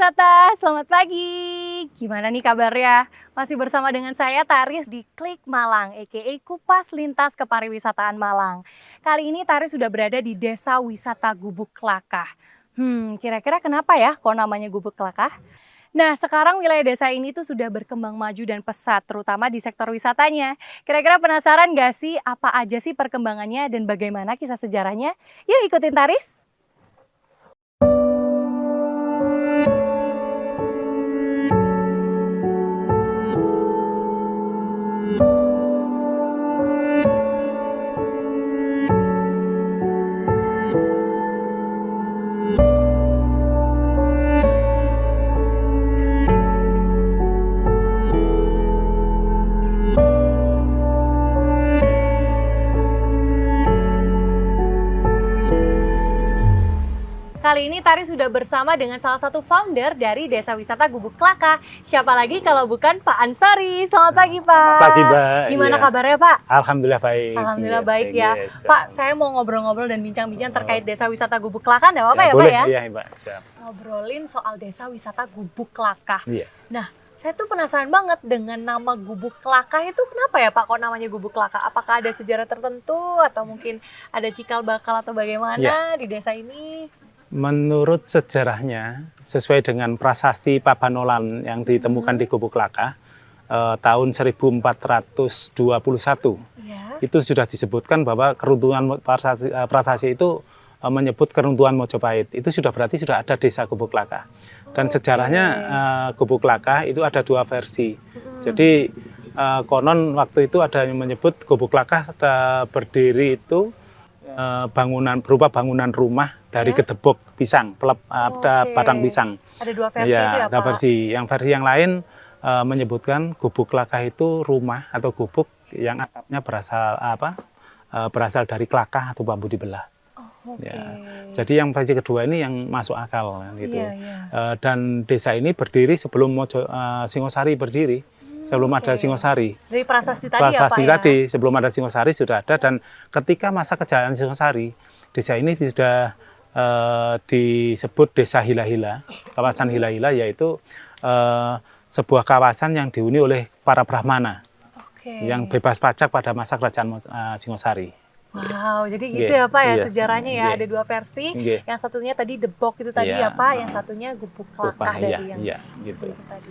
Wisata, selamat pagi. Gimana nih kabarnya? Masih bersama dengan saya Taris di Klik Malang, a.k.a. Kupas Lintas Kepariwisataan Malang. Kali ini Taris sudah berada di Desa Wisata Gubuk Klakah. Kira-kira kenapa ya kok namanya Gubuk Klakah? Nah, sekarang wilayah desa ini tuh sudah berkembang maju dan pesat, terutama di sektor wisatanya. Kira-kira penasaran nggak sih apa aja sih perkembangannya dan bagaimana kisah sejarahnya? Yuk ikutin Taris! Kali ini Taris sudah bersama dengan salah satu founder dari Desa Wisata Gubuk Klakah. Siapa lagi kalau bukan Pak Ansori. Selamat pagi Pak. Selamat pagi Mbak. Gimana kabarnya Pak? Alhamdulillah baik. Alhamdulillah baik ya. Yes, Pak, saya mau ngobrol-ngobrol dan bincang-bincang terkait Desa Wisata Gubuk Klakah. Nggak apa-apa ya boleh, Pak ya? Iya Mbak. Siap. Ngobrolin soal Desa Wisata Gubuk Klakah. Iya. Nah, saya tuh penasaran banget dengan nama Gubuk Klakah itu kenapa ya Pak kok namanya Gubuk Klakah? Apakah ada sejarah tertentu atau mungkin ada cikal bakal atau bagaimana di desa ini? Menurut sejarahnya, sesuai dengan prasasti Pabanolan yang ditemukan di Gubuk Klakah tahun 1421, itu sudah disebutkan bahwa keruntuhan prasasti itu menyebut keruntuhan Mojopahit. Itu sudah berarti sudah ada desa Gubuk Klakah. Dan sejarahnya Gubuk Klakah itu ada dua versi. Jadi konon waktu itu ada yang menyebut Gubuk Klakah berdiri itu berupa bangunan rumah dari gedebok pisang, batang pisang. Ada dua versi itu ya Pak? Ada versi. Yang versi yang lain menyebutkan Gubuk Klakah itu rumah atau gubuk yang atapnya berasal dari klakah atau bambu dibelah. Jadi yang versi kedua ini yang masuk akal gitu. Dan desa ini berdiri sebelum Singosari berdiri. Sebelum ada Singosari. Dari prasasti tadi prasasti ya Pak tadi, sebelum ada Singosari sudah ada, dan ketika masa kejayaan Singosari, desa ini sudah disebut Desa Hila-Hila, kawasan Hila-Hila, yaitu sebuah kawasan yang dihuni oleh para Brahmana yang bebas pajak pada masa kerajaan Singosari. Wow, jadi gitu ya Pak ya sejarahnya ya, ada dua versi, yang satunya tadi Debok itu tadi ya Pak, yang satunya Gubuk Klakah dari yang gitu. Tadi.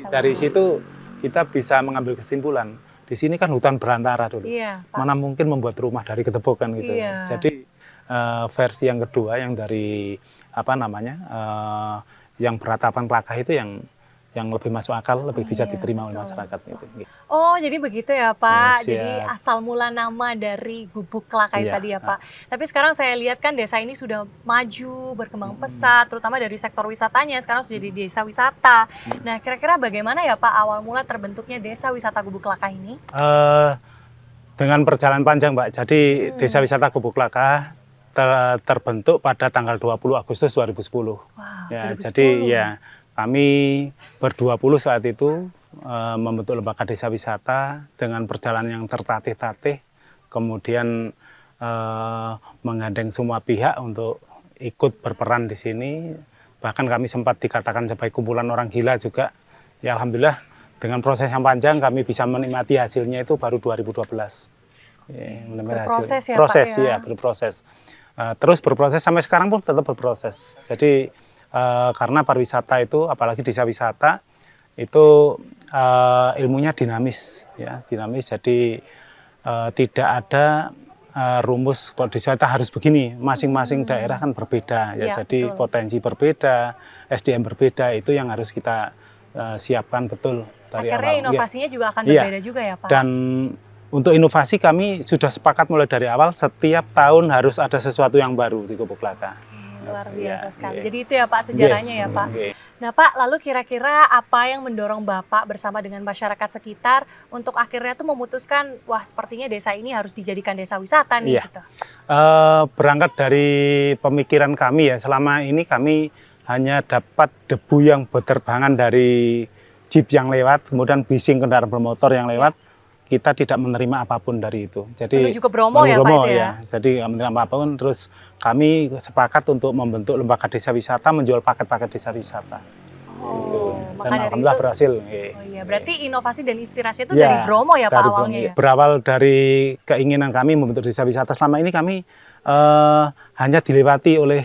Dari situ kita bisa mengambil kesimpulan, di sini kan hutan berantara dulu, mana mungkin membuat rumah dari gedebok kan gitu. Jadi versi yang kedua yang dari yang beratapan klakah itu yang lebih masuk akal, lebih bisa diterima oleh masyarakat gitu. Oh, jadi begitu ya Pak. Jadi asal mula nama dari Gubuk Klakah tadi ya Pak. Tapi sekarang saya lihat kan desa ini sudah maju, berkembang pesat, terutama dari sektor wisatanya, sekarang sudah jadi desa wisata. Nah, kira-kira bagaimana ya Pak awal mula terbentuknya Desa Wisata Gubuk Klakah ini? Dengan perjalanan panjang Mbak. Jadi Desa Wisata Gubuk Klakah terbentuk pada tanggal 20 Agustus 2010. Ya, 2010. Jadi ya kami ber-20 saat itu membentuk lembaga desa wisata dengan perjalanan yang tertatih-tatih, kemudian menggandeng semua pihak untuk ikut berperan di sini. Bahkan kami sempat dikatakan sebagai kumpulan orang gila juga. Ya alhamdulillah dengan proses yang panjang kami bisa menikmati hasilnya itu baru 2012. Berproses ya Pak ya? Berproses. Terus berproses sampai sekarang pun tetap berproses. Jadi karena pariwisata itu, apalagi desa wisata itu ilmunya dinamis, ya dinamis. Jadi tidak ada rumus kalau desa wisata harus begini. Masing-masing daerah kan berbeda, ya. Jadi potensi berbeda, SDM berbeda, itu yang harus kita siapkan betul dari awal. Akhirnya inovasinya juga akan berbeda juga ya Pak. Dan untuk inovasi kami sudah sepakat mulai dari awal, setiap tahun harus ada sesuatu yang baru di Gubuk Klakah. Luar biasa sekali. Jadi itu ya Pak sejarahnya ya Pak. Nah Pak, lalu kira-kira apa yang mendorong Bapak bersama dengan masyarakat sekitar untuk akhirnya tuh memutuskan, wah sepertinya desa ini harus dijadikan desa wisata nih gitu? Berangkat dari pemikiran kami ya, selama ini kami hanya dapat debu yang berterbangan dari jeep yang lewat, kemudian bising kendaraan bermotor yang lewat, kita tidak menerima apapun dari itu. Jadi menuju ke Bromo ya Pak itu ya? Jadi nggak menerima apapun. Terus kami sepakat untuk membentuk lembaga desa wisata, menjual paket-paket desa wisata. Oh, Dan maka dari alhamdulillah itu, berhasil. oh iya, berarti inovasi dan inspirasi itu Ya, dari Bromo ya Pak dari awalnya Bromo. ya? Berawal dari keinginan kami membentuk desa wisata. Selama ini kami hanya dilewati oleh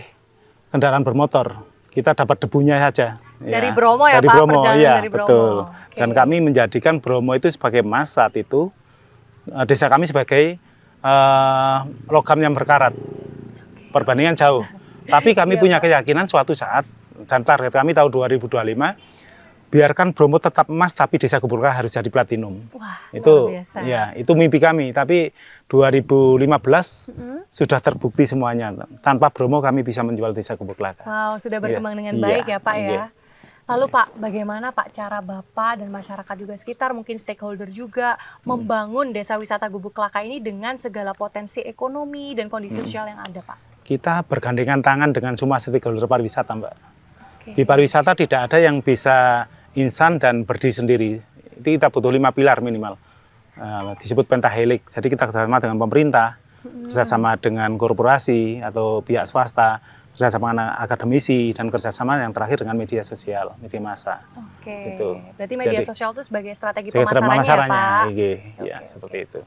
kendaraan bermotor. Kita dapat debunya saja. Dari Bromo ya dari Pak, Bromo, perjalanan iya, dari Bromo. betul. Oke. Dan kami menjadikan Bromo itu sebagai emas saat itu, desa kami sebagai logam yang berkarat. Perbandingan jauh. Tapi kami Iya, punya Pak. keyakinan suatu saat, dan target kami tahun 2025, biarkan Bromo tetap emas, tapi desa Gubuk Laka harus jadi platinum. Wah, Itu, luar biasa. ya, itu mimpi kami. Tapi 2015 sudah terbukti semuanya. Tanpa Bromo kami bisa menjual desa Gubuk Laka. Wow, sudah berkembang dengan Iya, baik ya Pak iya. ya. Lalu Pak, bagaimana Pak cara Bapak dan masyarakat juga sekitar, mungkin stakeholder juga, membangun desa wisata Gubuk Laka ini dengan segala potensi ekonomi dan kondisi sosial yang ada Pak? Kita bergandengan tangan dengan semua stakeholder pariwisata, Mbak. Oke. Di pariwisata tidak ada yang bisa instan dan berdiri sendiri. Itu kita butuh 5 pilar minimal. Disebut pentahelix. Jadi kita kerjasama dengan pemerintah, kerjasama dengan korporasi atau pihak swasta, kerjasama dengan akademisi, dan kerjasama yang terakhir dengan media sosial, media massa. Oke. Gitu. Berarti media Jadi, sosial itu sebagai strategi Sebagai pemasarannya ya Pak? iya, Oke, ya, seperti itu.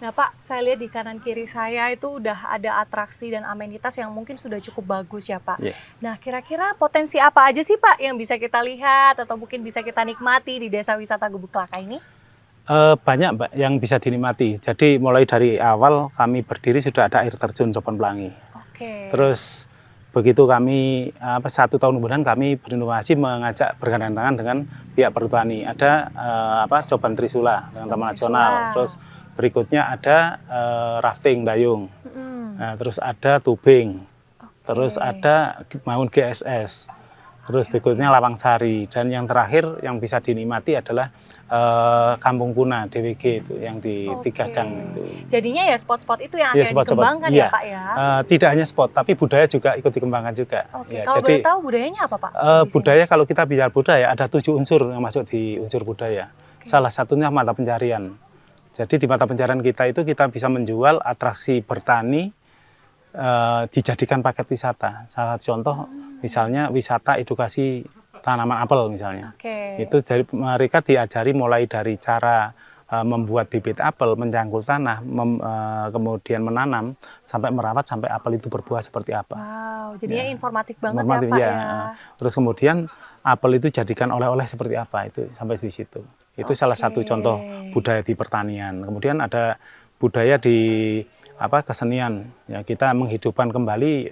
Nah Pak, saya lihat di kanan kiri saya itu udah ada atraksi dan amenitas yang mungkin sudah cukup bagus ya Pak. Iya. Nah kira-kira potensi apa aja sih Pak yang bisa kita lihat atau mungkin bisa kita nikmati di desa wisata Gubuk Laka ini? Banyak Mbak yang bisa dinikmati. Jadi mulai dari awal kami berdiri sudah ada air terjun Coban Pelangi. Oke. Terus begitu kami 1 tahun kemudian kami berinovasi mengajak bergandengan tangan dengan pihak perhutani. Ada Coban Trisula dengan Taman Nasional. Terus berikutnya ada rafting dayung. Nah, terus ada tubing. Terus ada maun GSS. Terus berikutnya Lawang Sari, dan yang terakhir yang bisa dinikmati adalah Kampung Kuna DWG itu yang di Tiga Dang itu. Jadinya ya spot-spot itu yang Iya, akan spot-spot. dikembangkan Iya. ya Pak ya? Tidak hanya spot, tapi budaya juga ikut dikembangkan juga. Oke, Ya, kalau jadi boleh tahu budayanya apa Pak? di sini? budaya, kalau kita bicara budaya, ada 7 unsur yang masuk di unsur budaya. Salah satunya mata pencarian. Jadi di mata pencarian kita itu kita bisa menjual atraksi bertani dijadikan paket wisata. Salah satu contoh misalnya wisata edukasi tanaman apel misalnya. Oke. Itu dari mereka diajari mulai dari cara membuat bibit apel, mencangkul tanah, kemudian menanam sampai merawat sampai apel itu berbuah seperti apa. Wow, jadinya Ya. informatif banget Normatif, ya Pak ya. ya. Terus kemudian apel itu jadikan oleh-oleh seperti apa, itu sampai di situ. Itu salah satu contoh budaya di pertanian. Kemudian ada budaya di kesenian. Ya, kita menghidupkan kembali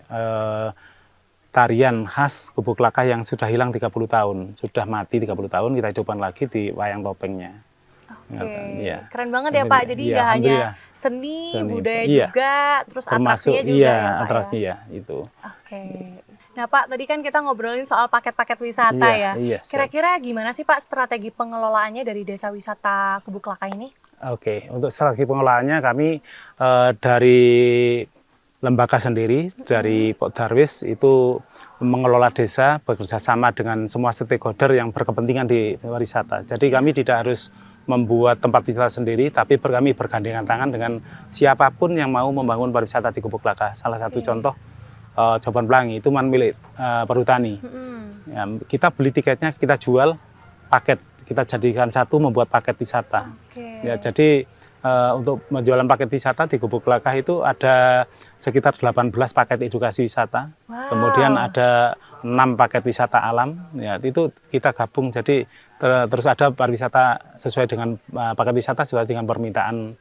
tarian khas Gubuk Laka yang sudah hilang 30 tahun. Sudah mati 30 tahun, kita hidupkan lagi di wayang topengnya. Oke, Ya. keren banget ya Pak. Jadi Iya, nggak hanya alhamdulillah. seni, Seni. budaya Iya. juga, terus Termasuk atraksinya juga ya Pak atraksi ya? ya itu. Oke. Nah Pak, tadi kan kita ngobrolin soal paket-paket wisata ya. Iya, siap. Kira-kira gimana sih Pak strategi pengelolaannya dari desa wisata Gubuk Laka ini? Oke, untuk strategi pengelolaannya kami dari lembaga sendiri, dari Pak Darwis itu mengelola desa bekerja sama dengan semua stakeholder yang berkepentingan di pariwisata. Jadi kami tidak harus membuat tempat wisata sendiri, tapi kami bergandengan tangan dengan siapapun yang mau membangun pariwisata di Gubuk Laka. Salah satu contoh Coban Pelangi itu milik perhutani. Ya, kita beli tiketnya, kita jual paket, kita jadikan satu membuat paket wisata. Ya, jadi untuk penjualan paket wisata di Gubuk Laka itu ada sekitar 18 paket edukasi wisata. Wow. Kemudian ada 6 paket wisata alam. Ya, itu kita gabung, jadi terus ada pariwisata sesuai dengan paket wisata sesuai dengan permintaan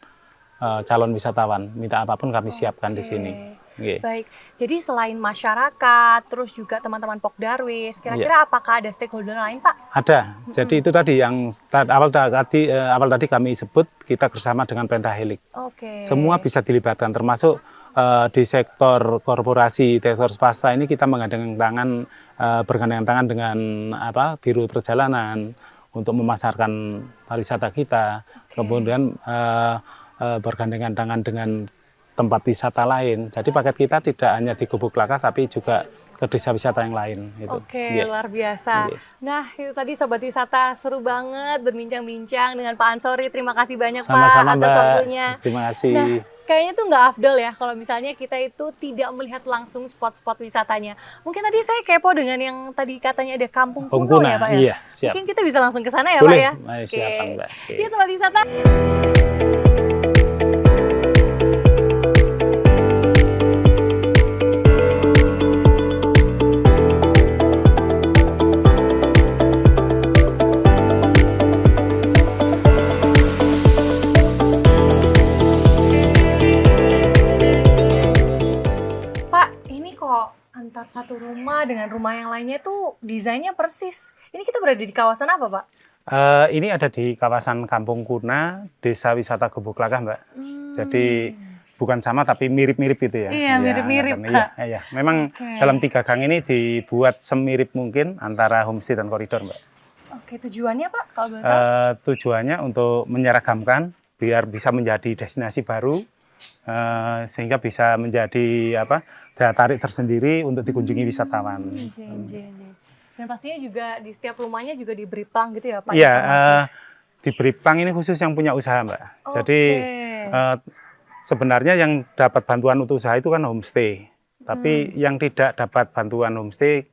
calon wisatawan. Minta apapun kami siapkan di sini. Okay. Baik, jadi selain masyarakat, terus juga teman-teman Pok Darwis, kira-kira apakah ada stakeholder lain Pak? Ada, jadi itu tadi yang awal tadi kami sebut, kita bersama dengan Pentahelix. Oke. Semua bisa dilibatkan, termasuk di sektor korporasi, sektor swasta ini kita bergandengan tangan dengan Biro Perjalanan untuk memasarkan pariwisata kita, kemudian bergandengan tangan dengan tempat wisata lain. Jadi paket kita tidak hanya di Gubuk Laka, tapi juga ke desa wisata yang lain. Gitu. Oke, luar biasa. Nah, itu tadi Sobat Wisata, seru banget berbincang-bincang dengan Pak Ansori. Terima kasih banyak Sama-sama, Pak atas Mbak. waktunya. Terima kasih. Nah, kayaknya tuh nggak afdol ya kalau misalnya kita itu tidak melihat langsung spot-spot wisatanya. Mungkin tadi saya kepo dengan yang tadi katanya ada kampung kuno ya Pak ya? Iya, siap. Mungkin kita bisa langsung ke sana ya Boleh. Pak ya? Boleh, silakan Mbak. Yuk Sobat Wisata. Antar satu rumah dengan rumah yang lainnya tuh desainnya persis. Ini kita berada di kawasan apa, Pak? Ini ada di kawasan Kampung Kuna, Desa Wisata Gubuk Lakah, Mbak. Jadi bukan sama tapi mirip-mirip gitu ya. Iya, mirip-mirip, Pak. Iya. Memang dalam 3 gang ini dibuat semirip mungkin antara homestay dan koridor, Mbak. Oke, tujuannya Pak? Kalau boleh tahu? Tujuannya untuk menyeragamkan biar bisa menjadi destinasi baru. Sehingga bisa menjadi daya tarik tersendiri untuk dikunjungi wisatawan. Dan pastinya juga di setiap rumahnya juga diberi plang gitu ya Pak? Iya, diberi plang ini khusus yang punya usaha Mbak. Jadi sebenarnya yang dapat bantuan untuk usaha itu kan homestay. Tapi yang tidak dapat bantuan homestay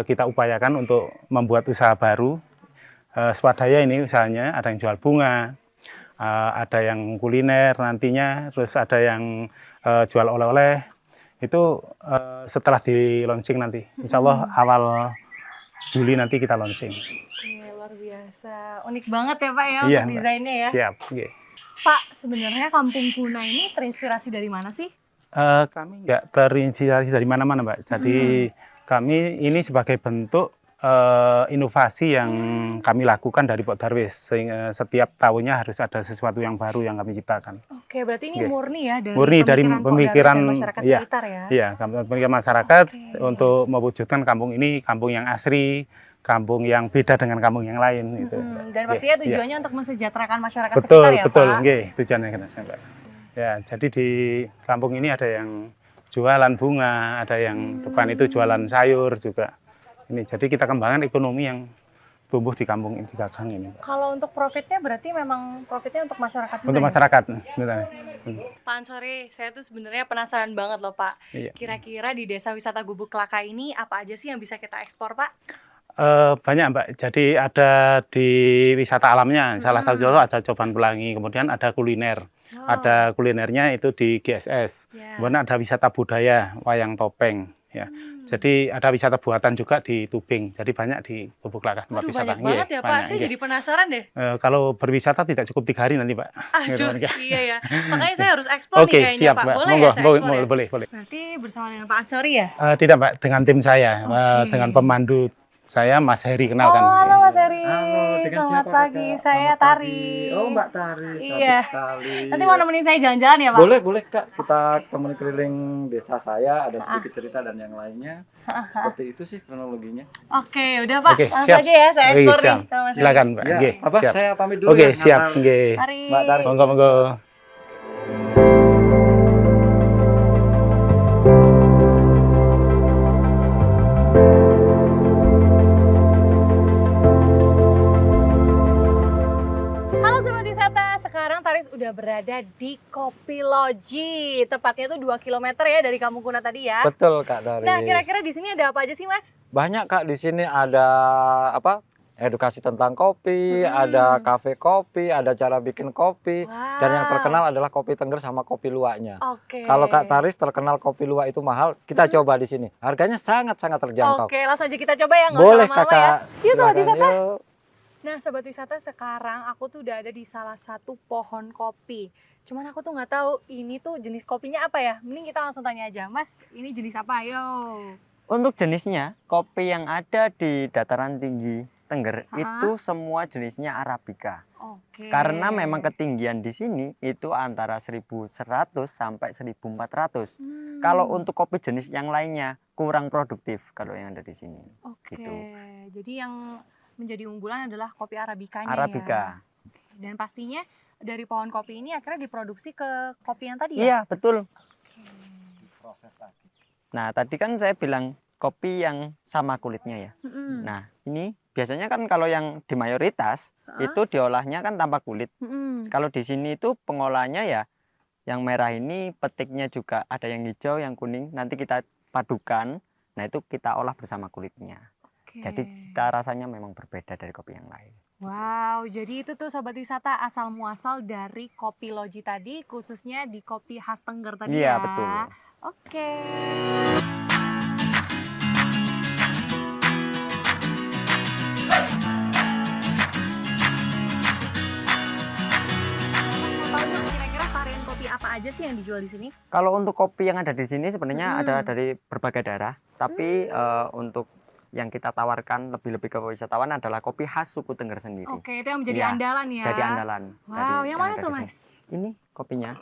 kita upayakan untuk membuat usaha baru. Swadaya ini usahanya ada yang jual bunga, ada yang kuliner nantinya, terus ada yang jual oleh-oleh. Itu setelah di launching nanti, insya Allah awal Juli nanti kita launching. Oke, luar biasa, unik banget ya Pak ya untuk desainnya ya. Siap. Pak, sebenarnya Kampung Kuna ini terinspirasi dari mana sih? Kami nggak terinspirasi dari mana-mana Mbak. Jadi kami ini sebagai bentuk inovasi yang kami lakukan dari Pak Darwis, sehingga setiap tahunnya harus ada sesuatu yang baru yang kami ciptakan. Oke, berarti ini murni ya dari pemikiran masyarakat sekitar ya? Iya, pemikiran masyarakat untuk mewujudkan kampung ini kampung yang asri, kampung yang beda dengan kampung yang lain. Gitu. Dan pastinya tujuannya untuk mensejahterakan masyarakat sekitar ya Pak? Betul, tujuannya Mbak. Ya, jadi di kampung ini ada yang jualan bunga, ada yang depan itu jualan sayur juga. Jadi kita kembangkan ekonomi yang tumbuh di kampung ini, 3 gang ini. Kalau untuk profitnya berarti memang profitnya untuk masyarakat juga? Untuk masyarakat. Pak Ansori, saya tuh sebenarnya penasaran banget loh Pak. Kira-kira di Desa Wisata Gubuk Lakah ini apa aja sih yang bisa kita ekspor Pak? Banyak Mbak, jadi ada di wisata alamnya, salah satu contoh ada Coban Pelangi, kemudian ada kuliner. Ada kulinernya itu di GSS, kemudian ada wisata budaya, wayang topeng. Ya, jadi ada wisata buatan juga di Tubing. Jadi banyak di Gubuk Lakah tempat wisata. Banyak banget ya Pak. Saya jadi penasaran deh. Kalau berwisata tidak cukup 3 hari nanti Pak. Aduh, iya ya. Makanya saya harus eksplor nih kayaknya siap, Pak. Mbak. Boleh ya saya eksplor ya? Boleh. Nanti bersama dengan Pak Ansori ya? Tidak Mbak, dengan tim saya, dengan pemandu saya Mas Heri, kenalkan. Halo Mas Heri. Halo, selamat pagi. Saya Tari. Oh Mbak Tari, iya. Sekali. Nanti mau nemenin saya jalan-jalan ya Pak? Boleh Kak, kita temani keliling desa saya, ada sedikit cerita dan yang lainnya. Seperti itu sih kronologinya. Oke, udah Pak, langsung siap. aja ya saya eksplor nih. Silakan Mbak. Ya, siap. saya pamit dulu Oke, ya. siap. Mbak Tari. Monggo. Udah berada di Kopi Loji, tepatnya tuh 2 km ya dari Kampung Kuna tadi ya. Betul Kak Tari. Nah, kira-kira di sini ada apa aja sih Mas? Banyak Kak, di sini ada edukasi tentang kopi, ada kafe kopi, ada cara bikin kopi, dan yang terkenal adalah kopi Tengger sama kopi luwaknya. Kalau Kak Taris terkenal kopi luwak itu mahal, kita coba di sini. Harganya sangat-sangat terjangkau. Oke, langsung aja kita coba ya, nggak Boleh usah lama-lama Kakak. ya. Yuk Sobat Wisata. Yuk. Nah Sobat Wisata, sekarang aku tuh udah ada di salah satu pohon kopi. Cuman aku tuh nggak tahu ini tuh jenis kopinya apa ya. Mending kita langsung tanya aja, Mas ini jenis apa? Ayo. Untuk jenisnya, kopi yang ada di dataran tinggi Tengger itu semua jenisnya Arabica. Karena memang ketinggian di sini itu antara 1.100 sampai 1.400. Kalau untuk kopi jenis yang lainnya kurang produktif kalau yang ada di sini. Gitu. Jadi yang menjadi unggulan adalah kopi Arabicanya Arabica. Ya. Dan pastinya dari pohon kopi ini akhirnya diproduksi ke kopi yang tadi ya? Iya, betul. Proses lagi. Nah, tadi kan saya bilang kopi yang sama kulitnya ya. Nah, ini biasanya kan kalau yang di mayoritas itu diolahnya kan tanpa kulit. Kalau di sini itu pengolahannya ya yang merah ini petiknya juga ada yang hijau, yang kuning. Nanti kita padukan. Nah, itu kita olah bersama kulitnya. Jadi cita rasanya memang berbeda dari kopi yang lain. Wow, jadi itu tuh sobat wisata asal muasal dari kopi Loji tadi, khususnya di kopi khas Tengger tadi ya. Iya, betul. Oke. Kira-kira varian kopi apa aja sih yang dijual di sini? Kalau untuk kopi yang ada di sini sebenarnya ada dari berbagai daerah, tapi untuk yang kita tawarkan lebih-lebih ke wisatawan adalah kopi khas suku Tengger sendiri. Oke, itu yang menjadi andalan ya. Jadi andalan. Wow, yang mana tuh Mas? Ini kopinya.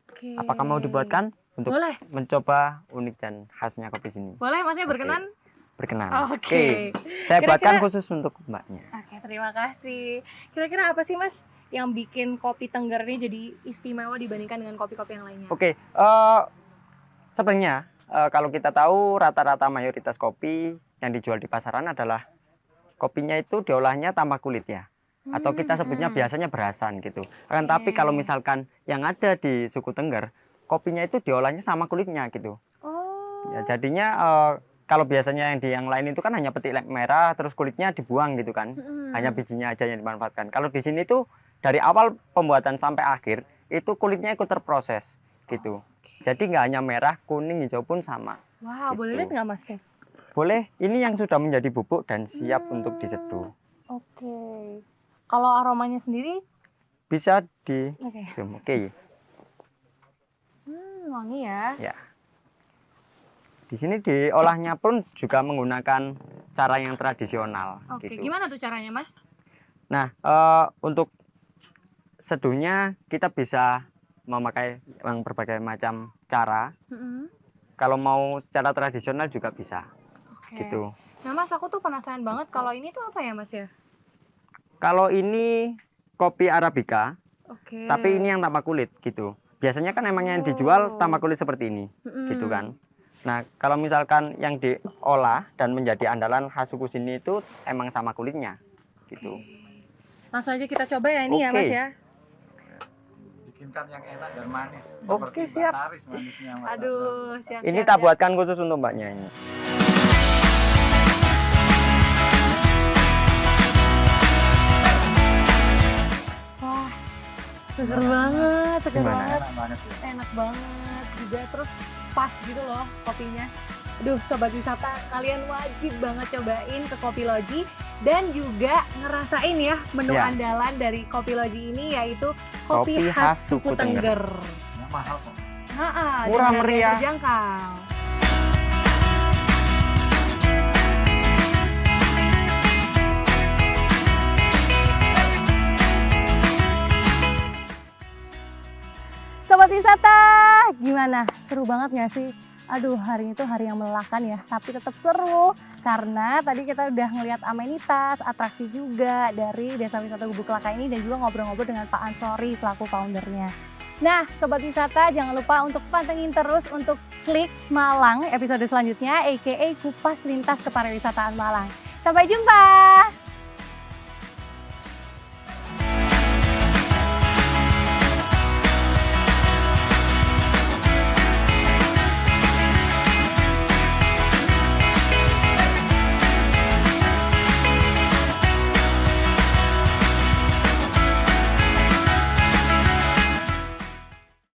Oke. Apakah mau dibuatkan untuk Boleh. mencoba unik dan khasnya kopi sini? Boleh, Masnya berkenan? Berkenan. Oke. Saya buatkan khusus untuk Mbaknya. Oke, terima kasih. Kira-kira apa sih Mas yang bikin kopi Tengger ini jadi istimewa dibandingkan dengan kopi-kopi yang lainnya? Oke, sebenarnya kalau kita tahu rata-rata mayoritas kopi yang dijual di pasaran adalah kopinya itu diolahnya tanpa kulit ya, atau kita sebutnya biasanya berasan gitu. Akan tapi kalau misalkan yang ada di suku Tengger, kopinya itu diolahnya sama kulitnya gitu. Ya, jadinya kalau biasanya yang lain itu kan hanya petik merah terus kulitnya dibuang gitu kan, hanya bijinya aja yang dimanfaatkan. Kalau di sini tuh dari awal pembuatan sampai akhir itu kulitnya ikut terproses gitu. Jadi nggak hanya merah, kuning, hijau pun sama. Wow, gitu. boleh lihat nggak Mas? Boleh, ini yang sudah menjadi bubuk dan siap untuk diseduh. Oke. Kalau aromanya sendiri? Bisa di Oke. Oke. Wangi ya. Ya. Di sini diolahnya pun juga menggunakan cara yang tradisional. Oke, Gitu. gimana tuh caranya Mas? Nah, untuk seduhnya kita bisa memakai yang berbagai macam cara. Kalau mau secara tradisional juga bisa. Gitu. Nah Mas, aku tuh penasaran banget kalau ini tuh apa ya Mas ya? Kalau ini kopi Arabica, Oke. tapi ini yang tanpa kulit gitu. Biasanya kan emang yang dijual tanpa kulit seperti ini, gitu kan. Nah, kalau misalkan yang diolah dan menjadi andalan khas suku sini itu emang sama kulitnya, gitu. Langsung aja kita coba ya ini ya Mas ya. Bikinkan yang enak dan manis. Oke, siap. Taris manisnya, Mas. Aduh, siap. Ini tak buatkan khusus untuk Mbaknya ini. Wah, seger banget, seger Gimana? banget. Enak banget ya. Enak banget juga, terus pas gitu loh kopinya. Aduh, sobat wisata, kalian wajib banget cobain ke Kopi Loji dan juga ngerasain ya menu Ya. andalan dari Kopi Loji ini yaitu kopi Kopi khas khas suku suku Tengger. Tengger. Yang mahal kok. Ha-ha, Murah dengan harga meriah. terjangkau. Sobat wisata, gimana? Seru banget gak sih? Aduh, hari ini tuh hari yang melelahkan ya, tapi tetap seru karena tadi kita udah ngelihat amenitas, atraksi juga dari Desa Wisata Gubuk Laka ini dan juga ngobrol-ngobrol dengan Pak Ansori selaku foundernya. Nah, Sobat Wisata jangan lupa untuk pantengin terus untuk Klik Malang episode selanjutnya, aka Kupas Lintas Kepariwisataan Malang. Sampai jumpa!